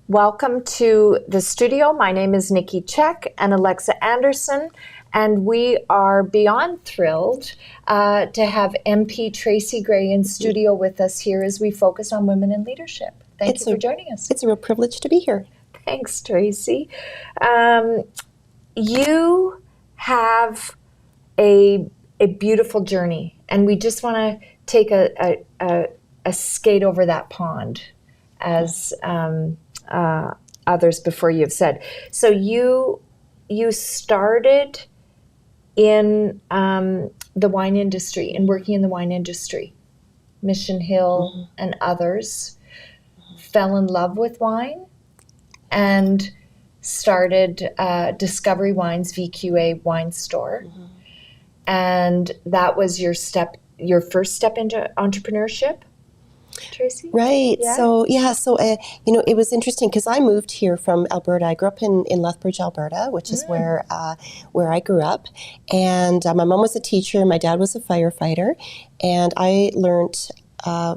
Welcome to the studio. My name is Nikki Czek and Alexa Anderson, and we are beyond thrilled to have MP Tracy Gray in studio with us here as we focus on women in leadership. Thank you for joining us. It's a real privilege to be here. Thanks, Tracy. You have a beautiful journey, and we just want to take a skate over that pond, as others before you have said. So you started in the wine industry and working in the wine industry, Mission Hill and others, fell in love with wine and started Discovery Wines VQA wine store. And that was your first step into entrepreneurship, Tracy? Right. Yeah. So it was interesting because I moved here from Alberta. I grew up in Lethbridge, Alberta, which is where I grew up. And my mom was a teacher, my dad was a firefighter, and I learned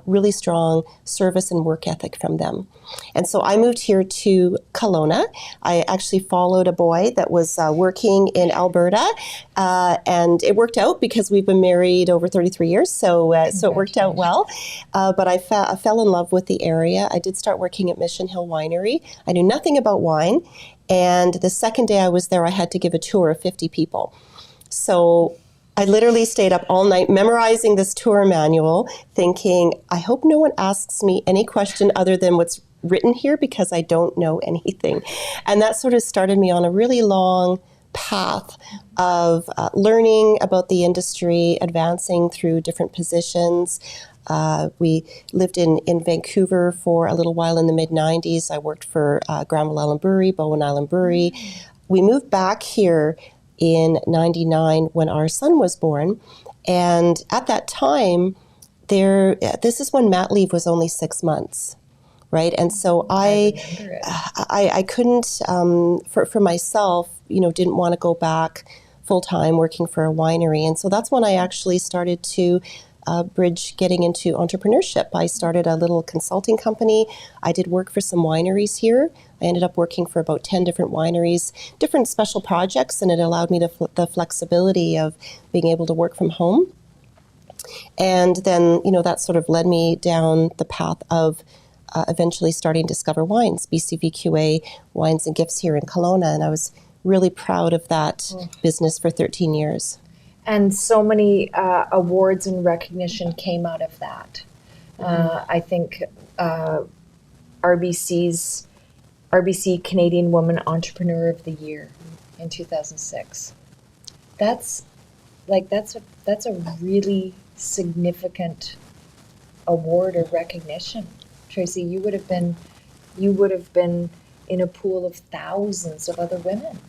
really strong service and work ethic from them. And so I moved here to Kelowna. I actually followed a boy that was working in Alberta, and it worked out because we've been married over 33 years, so it worked out well. But I fell in love with the area. I did start working at Mission Hill Winery. I knew nothing about wine, and the second day I was there, I had to give a tour of 50 people. So I literally stayed up all night memorizing this tour manual, thinking, I hope no one asks me any question other than what's written here because I don't know anything. And that sort of started me on a really long path of learning about the industry, advancing through different positions. We lived in Vancouver for a little while in the mid-90s. I worked for Granville Island Brewery, Bowen Island Brewery. We moved back here in 99 when our son was born. And at that time, this is when mat leave was only 6 months, right? And so I couldn't, for myself, didn't want to go back full-time working for a winery. And so that's when I actually started to bridge getting into entrepreneurship. I started a little consulting company. I did work for some wineries here. I ended up working for about 10 different wineries, different special projects, and it allowed me the flexibility of being able to work from home. And then, that sort of led me down the path of eventually starting Discover Wines, BCVQA Wines and Gifts here in Kelowna, and I was really proud of that business for 13 years. And so many awards and recognition came out of that. I think RBC Canadian Woman Entrepreneur of the Year in 2006. That's a really significant award or recognition. Tracy, you would have been in a pool of thousands of other women.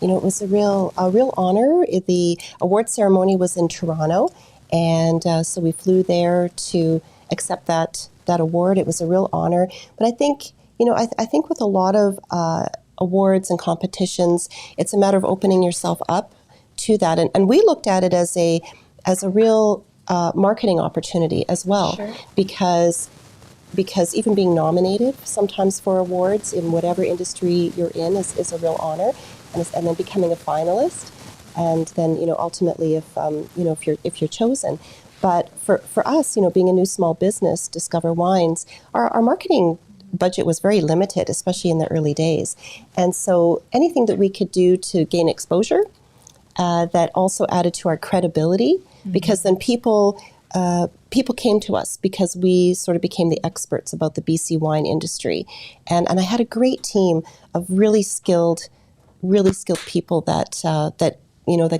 It was a real honor. The award ceremony was in Toronto, and so we flew there to accept that award. It was a real honor. But I think, I think with a lot of awards and competitions, it's a matter of opening yourself up to that. And we looked at it as a real marketing opportunity as well, sure. because even being nominated sometimes for awards in whatever industry you're in is a real honor. And then becoming a finalist, and then ultimately if you're chosen. But for us, being a new small business, Discover Wines, our marketing budget was very limited, especially in the early days. And so anything that we could do to gain exposure that also added to our credibility, because then people came to us because we sort of became the experts about the BC wine industry, and I had a great team of really skilled people that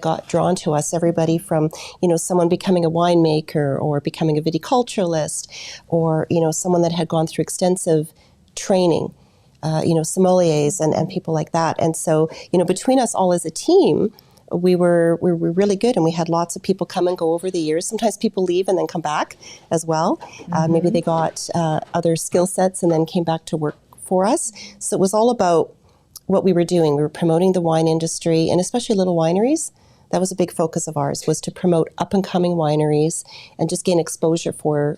got drawn to us. Everybody from, someone becoming a winemaker or becoming a viticulturalist, or, someone that had gone through extensive training, sommeliers and people like that. And so, between us all as a team, we were really good, and we had lots of people come and go over the years. Sometimes people leave and then come back as well. Maybe they got other skill sets and then came back to work for us. So it was all about what we were doing. We were promoting the wine industry, and especially little wineries That was a big focus of ours, was to promote up-and-coming wineries and just gain exposure for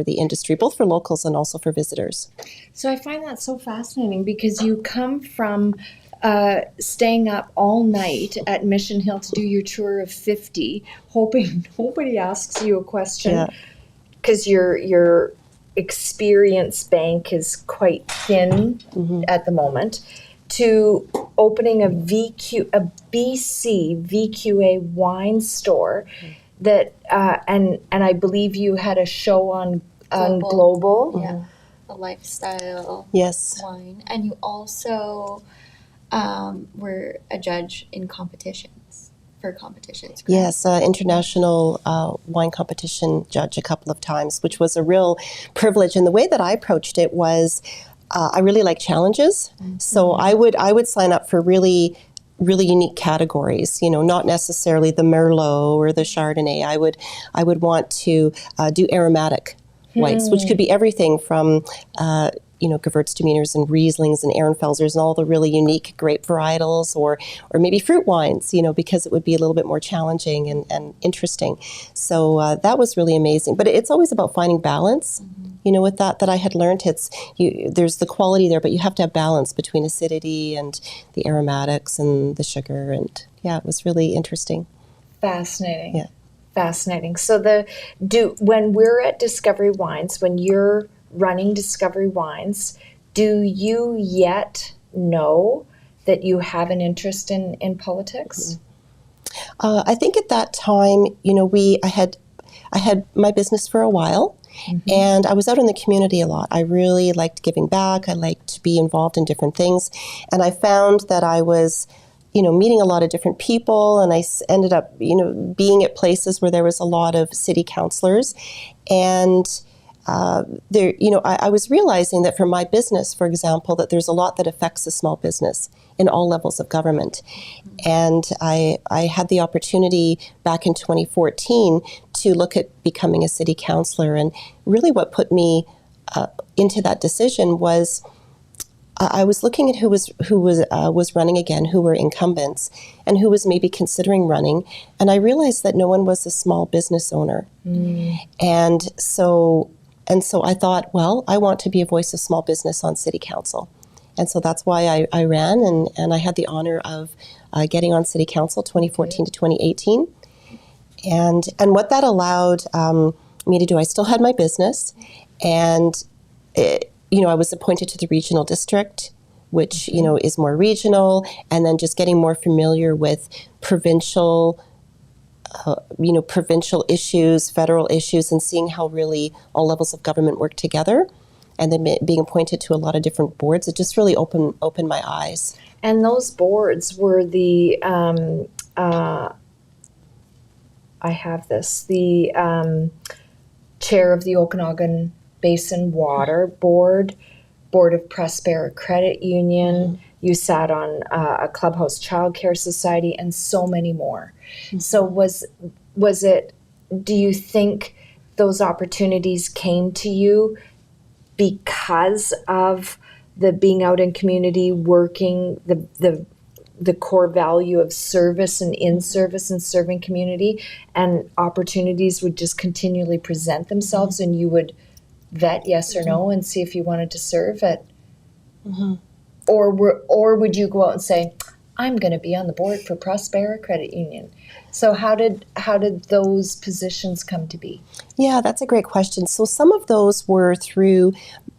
the industry, both for locals and also for visitors. So I find that so fascinating because you come from staying up all night at Mission Hill to do your tour of 50, hoping nobody asks you a question because your experience bank is quite thin at the moment, to opening a BC VQA wine store that and I believe you had a show on Global. Yeah, a lifestyle wine, and you also were a judge in competitions. Correct? Yes, international wine competition judge a couple of times, which was a real privilege. And the way that I approached it was, I really like challenges. So I would sign up for really unique categories. Not necessarily the Merlot or the Chardonnay. I would want to do aromatic whites, which could be everything from Gewürztraminers and Rieslings and Ehrenfelsers and all the really unique grape varietals, or maybe fruit wines, because it would be a little bit more challenging and interesting. So that was really amazing. But it's always about finding balance, with that I had learned. There's the quality there, but you have to have balance between acidity and the aromatics and the sugar. And it was really interesting. Fascinating. Yeah. Fascinating. So when we're at Discovery Wines, when you're running Discovery Wines, do you yet know that you have an interest in politics? I think at that time, I had my business for a while, and I was out in the community a lot. I really liked giving back. I liked to be involved in different things, and I found that I was meeting a lot of different people, and I ended up, being at places where there was a lot of city councillors, and I was realizing that for my business, for example, that there's a lot that affects a small business in all levels of government. And I had the opportunity back in 2014 to look at becoming a city councillor. And really what put me into that decision was I was looking at who was running again, who were incumbents, and who was maybe considering running. And I realized that no one was a small business owner. And so I thought, well, I want to be a voice of small business on city council. And so that's why I ran, and I had the honor of getting on city council 2014 to 2018. And what that allowed me to do, I still had my business, and I was appointed to the regional district, which is more regional, and then just getting more familiar with provincial issues, federal issues, and seeing how really all levels of government work together, and then being appointed to a lot of different boards, it just really opened my eyes. And those boards were the chair of the Okanagan Basin Water Board, Board of Prospera Credit Union. You sat on a Clubhouse Child Care Society, and so many more. So was it, do you think those opportunities came to you because of the being out in community, working the core value of service and in service and serving community, and opportunities would just continually present themselves and you would vet yes or no and see if you wanted to serve it? Or would you go out and say, I'm going to be on the board for Prospera Credit Union? So how did those positions come to be? Yeah, that's a great question. So some of those were through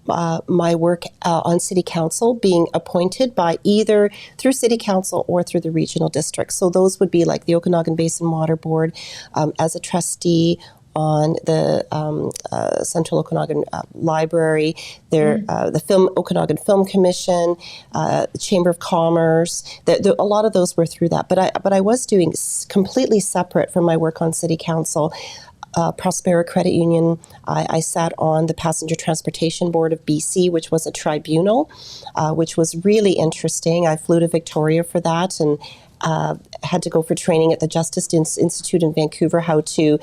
my work on city council, being appointed by either through city council or through the regional district. So those would be like the Okanagan Basin Water Board, as a trustee on the Central Okanagan Library, the Okanagan Film Commission, the Chamber of Commerce. A lot of those were through that. But I was doing completely separate from my work on city council. Prospera Credit Union, I sat on the Passenger Transportation Board of BC, which was a tribunal, which was really interesting. I flew to Victoria for that and had to go for training at the Justice Institute in Vancouver, how to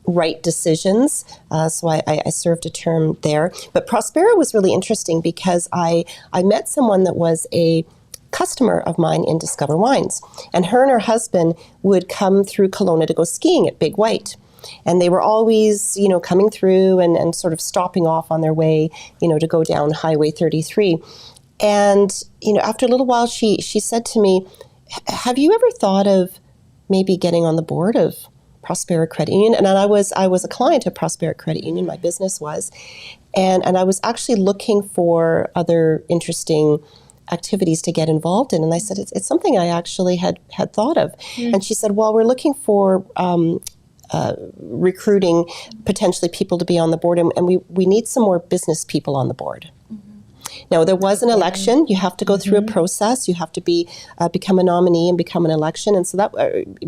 write decisions. So I served a term there. But Prospera was really interesting because I met someone that was a customer of mine in Discover Wines. And her husband would come through Kelowna to go skiing at Big White. And they were always, coming through and sort of stopping off on their way, to go down Highway 33. And, after a little while, she said to me, have you ever thought of maybe getting on the board of Prospera Credit Union? And I was a client of Prospera Credit Union, my business was. And I was actually looking for other interesting activities to get involved in. And I said, it's something I actually had thought of. And she said, well, we're looking for recruiting potentially people to be on the board, and we need some more business people on the board. Now, there was an election. You have to go through a process. You have to become a nominee and become an election, and so that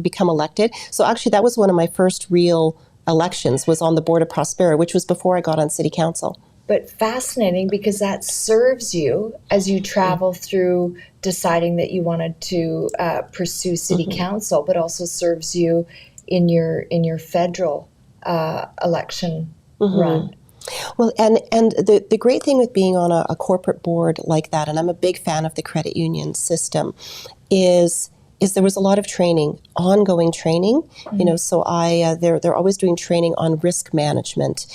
become elected. So actually, that was one of my first real elections, was on the board of Prospera, which was before I got on city council. But fascinating, because that serves you as you travel through deciding that you wanted to pursue city council, but also serves you in your federal election run. Well, and the great thing with being on a corporate board like that, and I'm a big fan of the credit union system, is there was a lot of training, ongoing training. So they're always doing training on risk management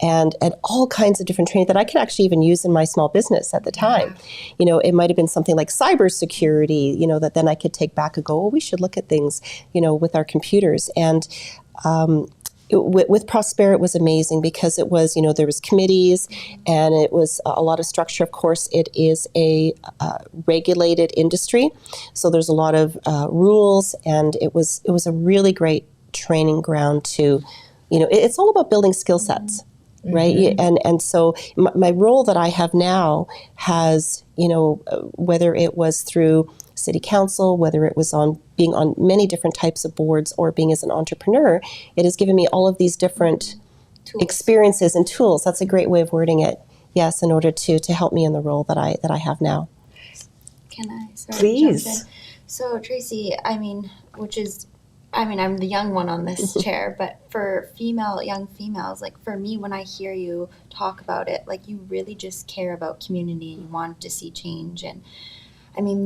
and all kinds of different training that I can actually even use in my small business at the time. It might have been something like cybersecurity, that then I could take back and go, oh, we should look at things, with our computers. And with Prospera, it was amazing because it was, there was committees and it was a lot of structure. Of course, it is a regulated industry, so there's a lot of rules, and it was a really great training ground to, it's all about building skill sets, right? And so my role that I have now has, whether it was through city council, whether it was on being on many different types of boards or being as an entrepreneur, it has given me all of these different experiences and tools. That's a great way of wording it. Yes, in order to help me in the role that I have now. Can I? Please. Jump in? So Tracy, I'm the young one on this chair, but for young females, like for me, when I hear you talk about it, like you really just care about community and you want to see change. And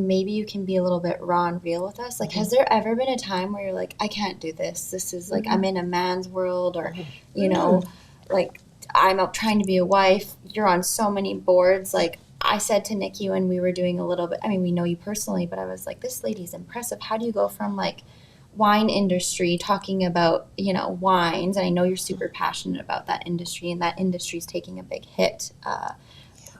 maybe you can be a little bit raw and real with us. Like, has there ever been a time where you're like, I can't do this. This is like, I'm in a man's world, or, like I'm out trying to be a wife. You're on so many boards. Like I said to Nikki when we were doing a little bit, we know you personally, but I was like, this lady's impressive. How do you go from like wine industry talking about, wines? And I know you're super passionate about that industry, and that industry is taking a big hit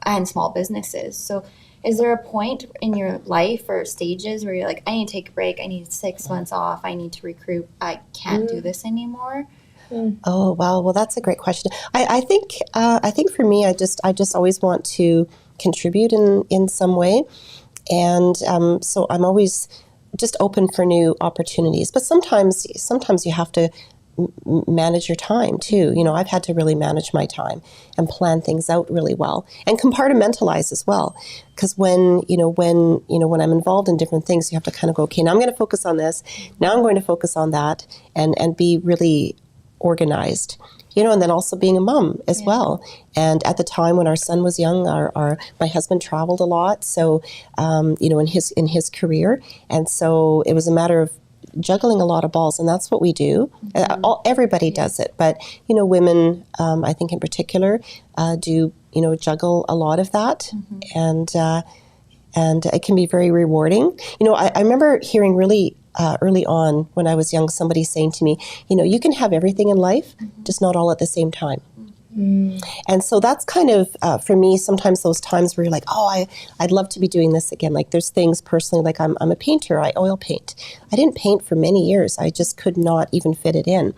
and small businesses. So is there a point in your life or stages where you're like, I need to take a break, I need 6 months off, I need to recruit, I can't do this anymore? Oh, wow. Well, that's a great question. I think for me, I just always want to contribute in some way. And so I'm always just open for new opportunities. But sometimes you have to manage your time too. I've had to really manage my time and plan things out really well and compartmentalize as well. Because when I'm involved in different things, you have to kind of go, okay, now I'm going to focus on this. Now I'm going to focus on that, and be really organized. And then also being a mom as well. And at the time when our son was young, my husband traveled a lot. So, in his career. And so it was a matter of juggling a lot of balls, and that's what we do. Everybody does it, but women, I think in particular, do juggle a lot of that, and it can be very rewarding. I remember hearing really early on when I was young, somebody saying to me, you can have everything in life, just not all at the same time. And so that's kind of, for me, sometimes those times where you're like, oh, I'd love to be doing this again. Like there's things personally, like I'm a painter, I oil paint. I didn't paint for many years. I just could not even fit it in.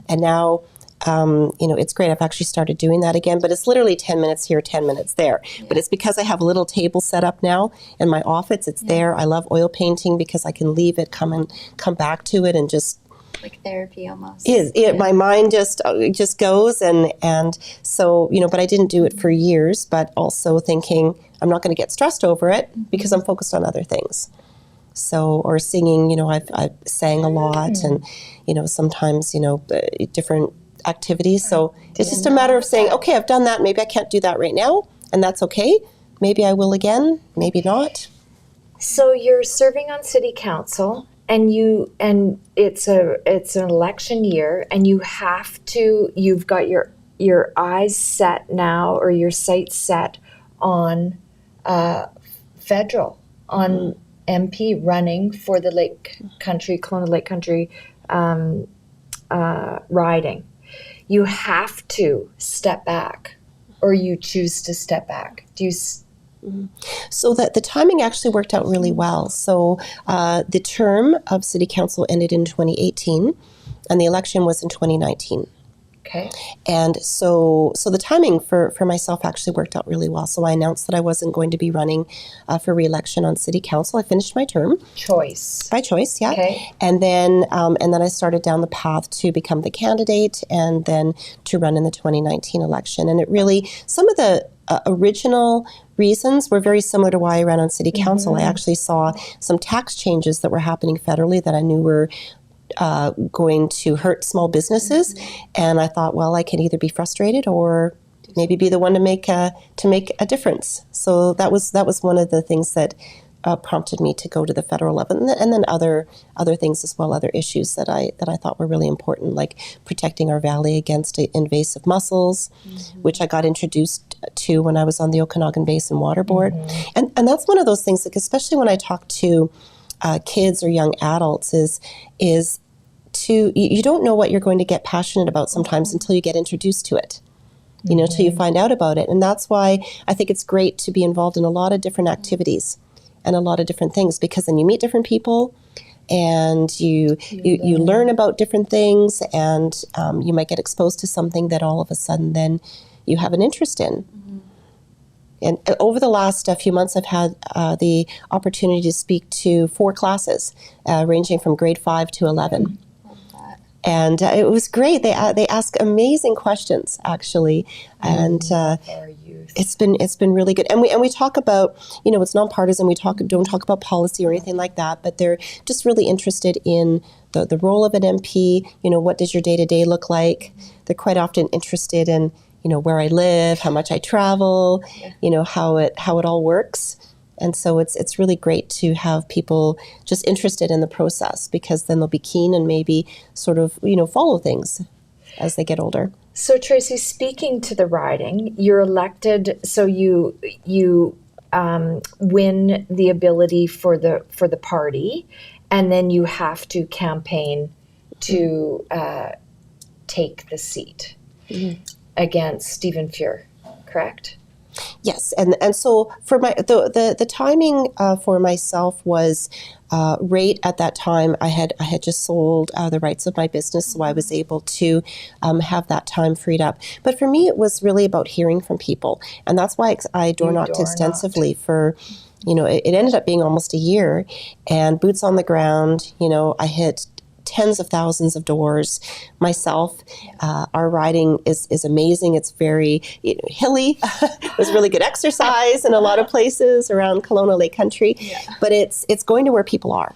And now, it's great. I've actually started doing that again, but it's literally 10 minutes here, 10 minutes there. But it's because I have a little table set up now in my office. It's there. I love oil painting because I can leave it, come back to it, and just like therapy almost. My mind just goes, and so but I didn't do it for years, but also thinking I'm not going to get stressed over it because I'm focused on other things. So, or singing, I've sang a lot, and sometimes different activities. So it's just a matter of saying, okay, I've done that. Maybe I can't do that right now, and that's okay. Maybe I will again. Maybe not. So you're serving on city council, and it's an election year, and you've got your eyes set now, or your sights set on federal, on MP running for the Kelowna Lake Country riding. You have to step back, or you choose to step back. Do you? So that the timing actually worked out really well. So the term of city council ended in 2018, and the election was in 2019. Okay. And so the timing for myself actually worked out really well. So I announced that I wasn't going to be running for re-election on city council. I finished my term. By choice, yeah. Okay. And then I started down the path to become the candidate, and then to run in the 2019 election. And it really, some of the original reasons were very similar to why I ran on city council. I actually saw some tax changes that were happening federally that I knew were going to hurt small businesses, and I thought, well, I can either be frustrated or maybe be the one to make a difference. So that was one of the things that prompted me to go to the federal level, and then other things as well, other issues that I thought were really important, like protecting our valley against invasive mussels, which I got introduced to when I was on the Okanagan Basin Water Board, and that's one of those things, like, especially when I talk to kids or young adults, is to, you don't know what you're going to get passionate about sometimes until you get introduced to it, till you find out about it. And that's why I think it's great to be involved in a lot of different activities and a lot of different things, because then you meet different people, and you learn about different things, and you might get exposed to something that all of a sudden then you have an interest in. And over the last few months, I've had the opportunity to speak to 4 classes, ranging from grade 5 to 11. And it was great. They ask amazing questions, actually, and it's been really good. And we talk about, it's nonpartisan. We don't talk about policy or anything like that, but they're just really interested in the role of an MP. What does your day-to-day look like? They're quite often interested in where I live, how much I travel, how it all works. And so it's really great to have people just interested in the process, because then they'll be keen and maybe sort of, follow things as they get older. So Tracy, speaking to the riding, you're elected, so you win the ability for the party, and then you have to campaign to take the seat against Stephen Fuhr, correct? Yes, and so for the timing for myself was right at that time. I had just sold the rights of my business, so I was able to have that time freed up. But for me, it was really about hearing from people, and that's why I door knocked extensively for. It ended up being almost a year, and boots on the ground. I hit tens of thousands of doors myself. Our riding is amazing. It's very hilly. It was really good exercise in a lot of places around Kelowna Lake Country. Yeah. But it's going to where people are,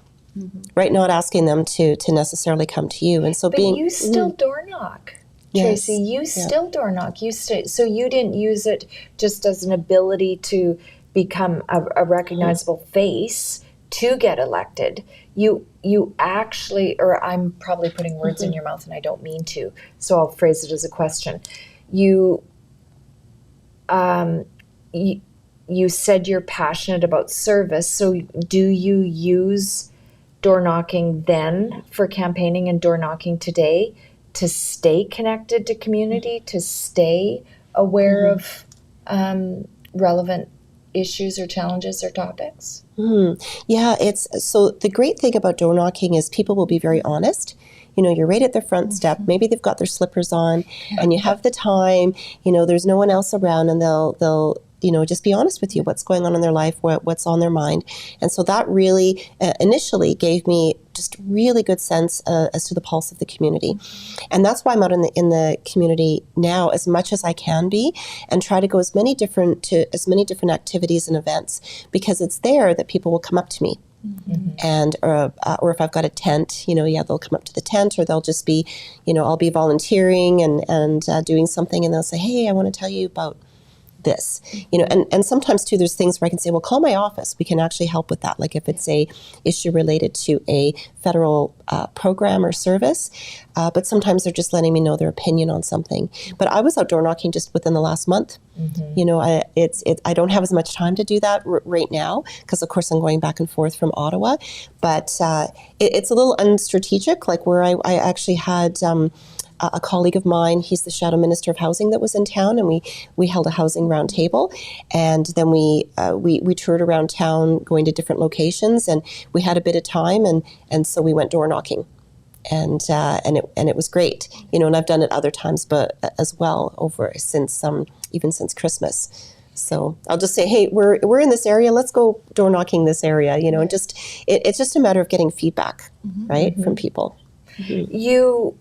right? Not asking them to necessarily come to you. And so but you still door knock, Tracy. You still door knock. So you didn't use it just as an ability to become a recognizable face to get elected. You actually, or I'm probably putting words in your mouth and I don't mean to, so I'll phrase it as a question. You said you're passionate about service, so do you use door knocking then for campaigning and door knocking today to stay connected to community, to stay aware of relevant issues or challenges or topics? Yeah, so the great thing about door knocking is people will be very honest. You're right at their front step. Maybe they've got their slippers on, and you have the time. There's no one else around, and they'll just be honest with you, what's going on in their life, what's on their mind. And so that really initially gave me just really good sense as to the pulse of the community. And that's why I'm out in the community now as much as I can be, and try to go as many different activities and events, because it's there that people will come up to me. And or if I've got a tent, they'll come up to the tent, or they'll just be, I'll be volunteering and doing something, and they'll say, hey, I want to tell you about this, and sometimes too, there's things where I can say, well, call my office. We can actually help with that. Like if it's a issue related to a federal program or service, but sometimes they're just letting me know their opinion on something. But I was outdoor knocking just within the last month. I don't have as much time to do that right now because, of course, I'm going back and forth from Ottawa. But it's a little unstrategic, like where I actually had a colleague of mine, he's the Shadow Minister of Housing that was in town, and we held a housing roundtable, and then we toured around town going to different locations, and we had a bit of time, and so we went door knocking. And it was great, and I've done it other times, but as well even since Christmas. So I'll just say, hey, we're in this area. Let's go door knocking this area, and just it's just a matter of getting feedback, right, from people. You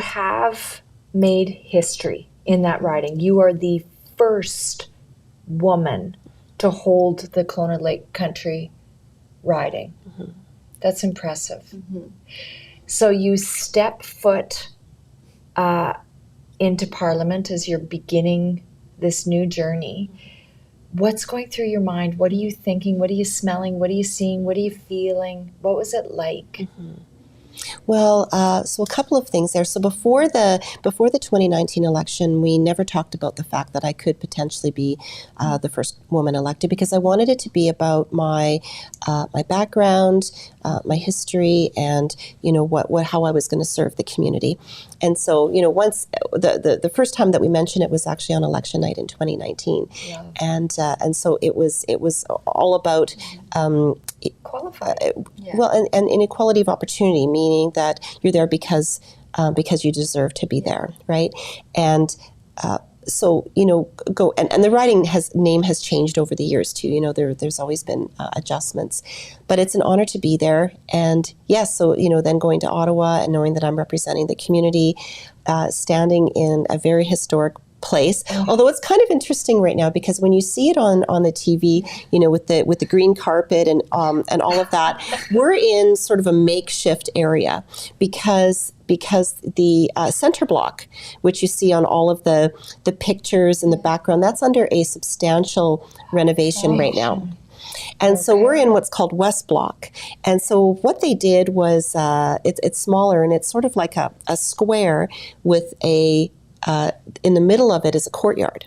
have made history in that riding. You are the first woman to hold the Kelowna Lake Country riding. That's impressive. So you step foot into Parliament as you're beginning this new journey. What's going through your mind? What are you thinking? What are you smelling? What are you seeing? What are you feeling? What was it like? Well, so a couple of things there. So before the 2019 election, we never talked about the fact that I could potentially be the first woman elected, because I wanted it to be about my background, my history, and how I was going to serve the community. And so once the first time that we mentioned it was actually on election night in 2019, and so it was all about qualified. Well, and inequality of opportunity, meaning that you're there because you deserve to be there, right? And so go and the riding name has changed over the years too. There's always been adjustments, but it's an honor to be there. And yes, so then going to Ottawa and knowing that I'm representing the community, standing in a very historic place. Although it's kind of interesting right now, because when you see it on the TV, with the green carpet and all of that, we're in sort of a makeshift area because the center block, which you see on all of the pictures in the background, that's under a substantial renovation right now. And so we're in what's called West Block. And so what they did was, it's smaller, and it's sort of like a square with in the middle of it is a courtyard.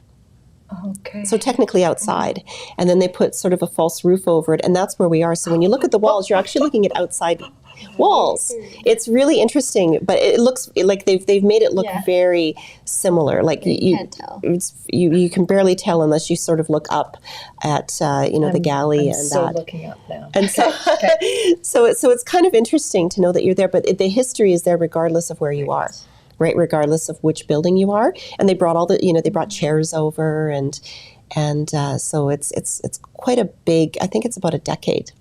Okay. So technically outside. And then they put sort of a false roof over it, and that's where we are. So when you look at the walls, you're actually looking at outside walls. It's really interesting, but it looks like they've made it look very similar. Like you can't tell. You can barely tell unless you sort of look up at the galley. I'm so looking up now. And so so it's kind of interesting to know that you're there, but the history is there regardless of where you are. Right, regardless of which building you are, and they brought they brought chairs over, and so it's quite a big. I think it's about a decade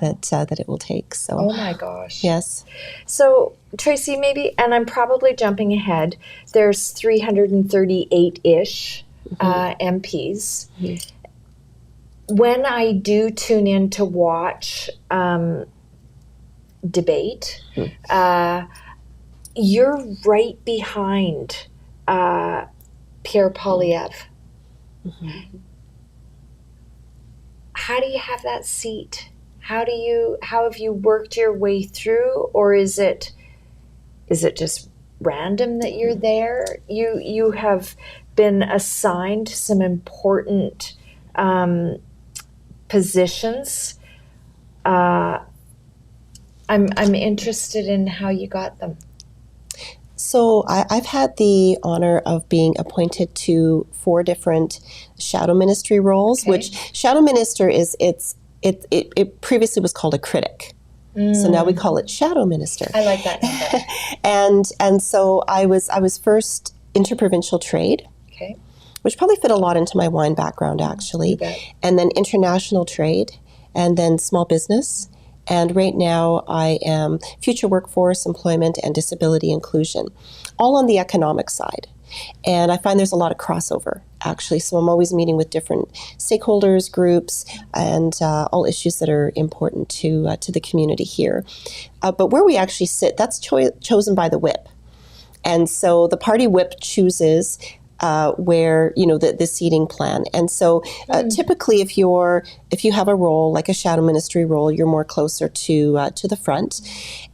that it will take. So. Oh my gosh. Yes. So Tracy, maybe, and I'm probably jumping ahead. There's 338-ish MPs. When I do tune in to watch debate. You're right behind Pierre Poilievre. How do you have that seat? How have you worked your way through, or is it just random that you're there? You have been assigned some important positions. I'm interested in how you got them. So I've had the honor of being appointed to 4 different shadow ministry roles, which shadow minister is it previously was called a critic. So now we call it shadow minister. I like that number. and so I was first interprovincial trade, which probably fit a lot into my wine background actually, and then international trade, and then small business. And right now I am future workforce, employment, and disability inclusion, all on the economic side. And I find there's a lot of crossover, actually. So I'm always meeting with different stakeholders, groups, and all issues that are important to the community here. But where we actually sit, that's chosen by the whip. And so the party whip chooses where, the seating plan. And so typically if you have a role like a shadow ministry role, you're more closer to the front.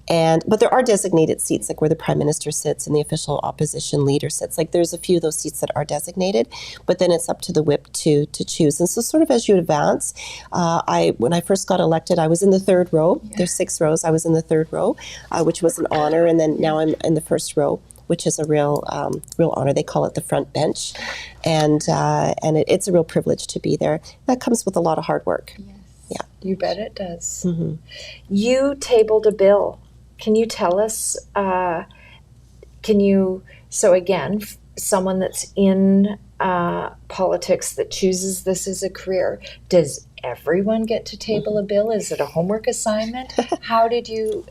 But there are designated seats, like where the Prime Minister sits and the official opposition leader sits. Like there's a few of those seats that are designated, but then it's up to the whip to choose. And so sort of as you advance, when I first got elected, I was in the third row. Yeah. There's 6 rows. I was in the third row, which was an honor. And then now I'm in the first row, which is a real honor. They call it the front bench. And it's a real privilege to be there. That comes with a lot of hard work. Yes. Yeah. You bet it does. Mm-hmm. You tabled a bill. Can you tell us, so again, someone that's in politics that chooses this as a career, does everyone get to table a bill? Is it a homework assignment? How did you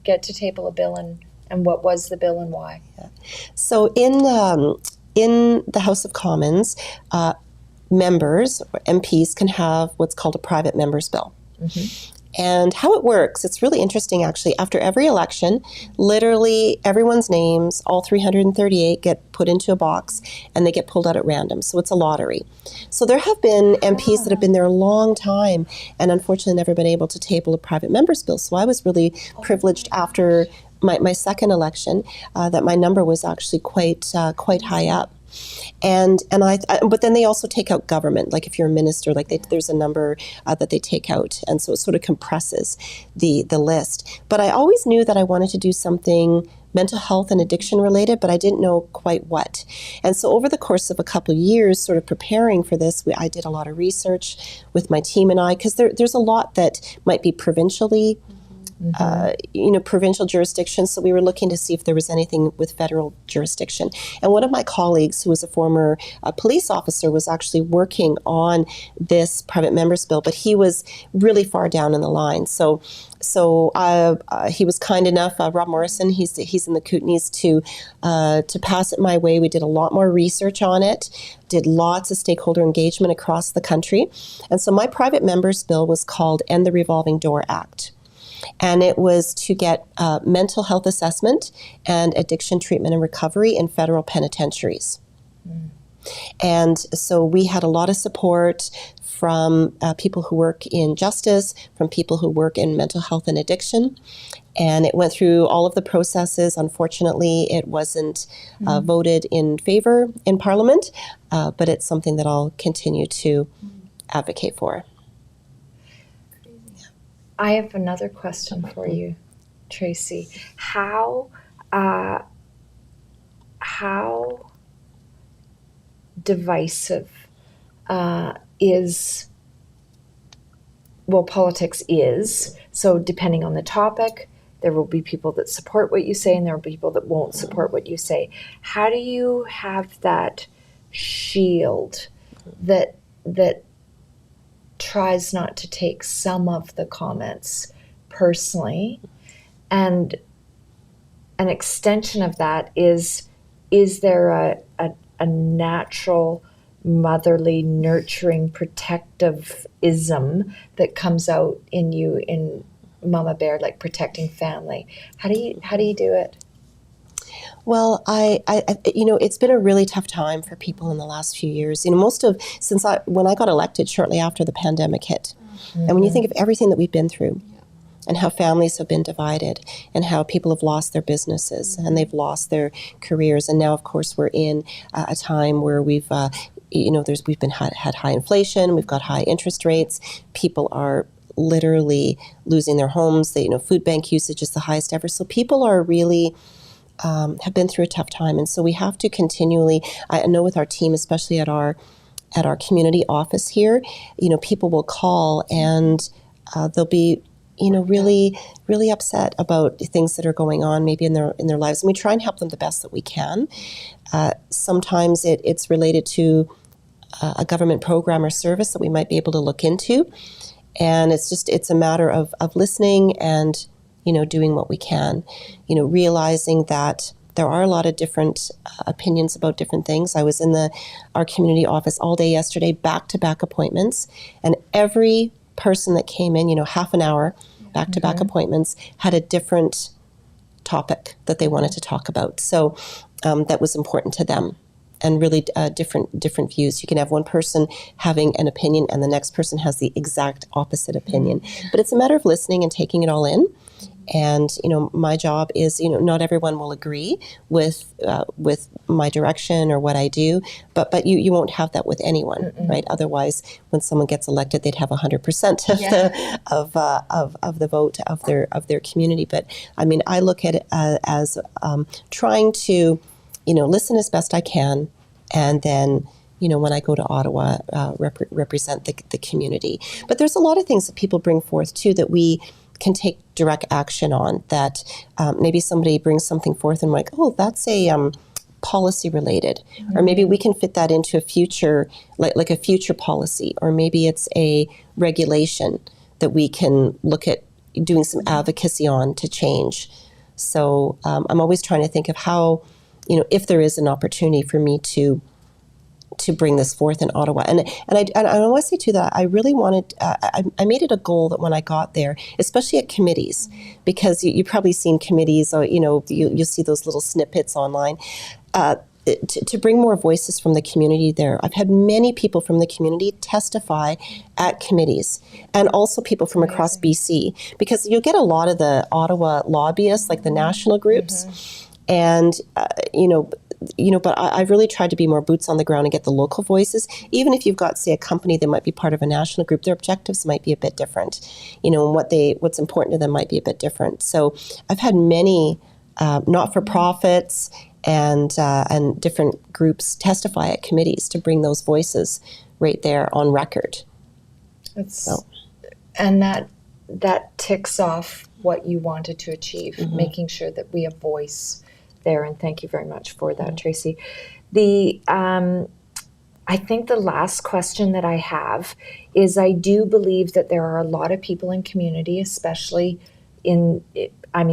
get to table a bill, and what was the bill and why? Yeah. So in the House of Commons, members, or MPs, can have what's called a private member's bill. Mm-hmm. And how it works, it's really interesting actually. After every election, literally everyone's names, all 338, get put into a box and they get pulled out at random. So it's a lottery. So there have been MPs that have been there a long time and unfortunately never been able to table a private member's bill. So I was really privileged after my second election that my number was actually quite high up. But then they also take out government. Like if you're a minister, there's a number that they take out, and so it sort of compresses the list. But I always knew that I wanted to do something mental health and addiction related, but I didn't know quite what. And so over the course of a couple of years, sort of preparing for this, I did a lot of research with my team and I, because there's a lot that might be provincially. Provincial jurisdiction. So we were looking to see if there was anything with federal jurisdiction. And one of my colleagues, who was a former police officer, was actually working on this private member's bill, but he was really far down in the line. So he was kind enough, Rob Morrison, he's in the Kootenays, to pass it my way. We did a lot more research on it, did lots of stakeholder engagement across the country. And so my private member's bill was called End the Revolving Door Act. And it was to get mental health assessment and addiction treatment and recovery in federal penitentiaries. Mm. And so we had a lot of support from people who work in justice, from people who work in mental health and addiction. And it went through all of the processes. Unfortunately, it wasn't voted in favor in Parliament, but it's something that I'll continue to advocate for. I have another question for you, Tracy. How divisive politics is? So depending on the topic, there will be people that support what you say and there will be people that won't support what you say. How do you have that shield that tries not to take some of the comments personally? And an extension of that is there a natural motherly, nurturing, protectivism that comes out in you, in Mama Bear, like protecting family? How do you do it? Well, I it's been a really tough time for people in the last few years. When I got elected shortly after the pandemic hit, and when you think of everything that we've been through, and how families have been divided, and how people have lost their businesses and they've lost their careers, and now, of course, we're in a time where we've had high inflation, we've got high interest rates, people are literally losing their homes. Food bank usage is the highest ever, so people are really. Have been through a tough time, and so we have to continually. I know with our team, especially at our community office here, people will call and they'll be, really, really upset about things that are going on, maybe in their lives, and we try and help them the best that we can. Sometimes it's related to a government program or service that we might be able to look into, and it's a matter of listening and. Doing what we can, realizing that there are a lot of different opinions about different things. I was in our community office all day yesterday, back-to-back appointments, and every person that came in, half an hour, back-to-back appointments, had a different topic that they wanted to talk about. So that was important to them. And really different views. You can have one person having an opinion and the next person has the exact opposite opinion. But it's a matter of listening and taking it all in. And, my job is, not everyone will agree with my direction or what I do, but you won't have that with anyone, right? Otherwise, when someone gets elected, they'd have 100% of the vote of their community. But I mean, I look at it as trying to, listen as best I can, and then, when I go to Ottawa, represent the community. But there's a lot of things that people bring forth too that we can take direct action on, that maybe somebody brings something forth and like, oh, that's a policy related, or maybe we can fit that into a future, like a future policy, or maybe it's a regulation that we can look at doing some advocacy on to change. So I'm always trying to think of how, if there is an opportunity for me to bring this forth in Ottawa. And I want to say too that I really wanted, I made it a goal that when I got there, especially at committees, because you've probably seen committees, or, you'll see those little snippets online, to bring more voices from the community there. I've had many people from the community testify at committees, and also people from across BC, because you'll get a lot of the Ottawa lobbyists, like the national groups, and, but I've really tried to be more boots on the ground and get the local voices. Even if you've got, say, a company that might be part of a national group, their objectives might be a bit different, and what's important to them might be a bit different. So I've had many not-for-profits and different groups testify at committees to bring those voices right there on record. And that ticks off what you wanted to achieve, making sure that we have voice there, and thank you very much for that, Tracy. I think the last question that I have is, I do believe that there are a lot of people in community, especially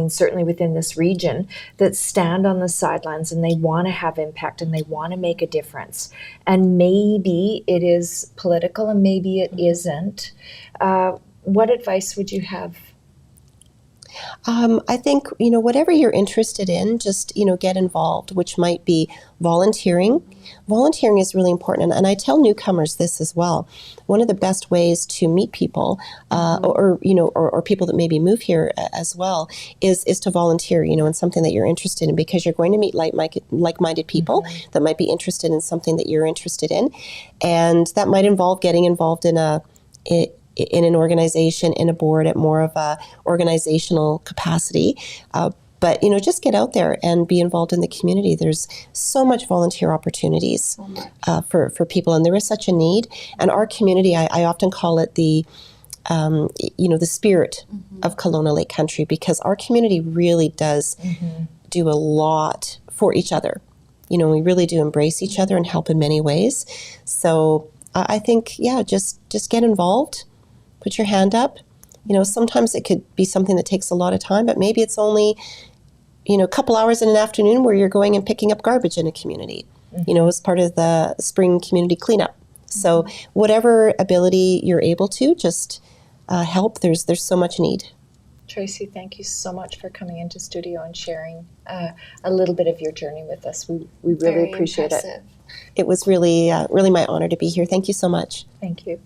certainly within this region, that stand on the sidelines and they want to have impact and they want to make a difference. And maybe it is political and maybe it isn't. What advice would you have? I think, whatever you're interested in, just, get involved, which might be volunteering. Volunteering is really important. And I tell newcomers this as well. One of the best ways to meet people, or people that maybe move here as well, is to volunteer, in something that you're interested in, because you're going to meet like-minded people that might be interested in something that you're interested in. And that might involve getting involved in an organization, in a board, at more of a organizational capacity. But, just get out there and be involved in the community. There's so much volunteer opportunities for people, and there is such a need. And our community, I often call it the spirit of Kelowna Lake Country, because our community really does do a lot for each other. We really do embrace each other and help in many ways. So I think, just get involved. Put your hand up. Sometimes it could be something that takes a lot of time, but maybe it's only, a couple hours in an afternoon where you're going and picking up garbage in a community, as part of the spring community cleanup. So whatever ability you're able to, just help. There's so much need. Tracy, thank you so much for coming into studio and sharing a little bit of your journey with us. We really appreciate it. It was really my honor to be here. Thank you so much. Thank you.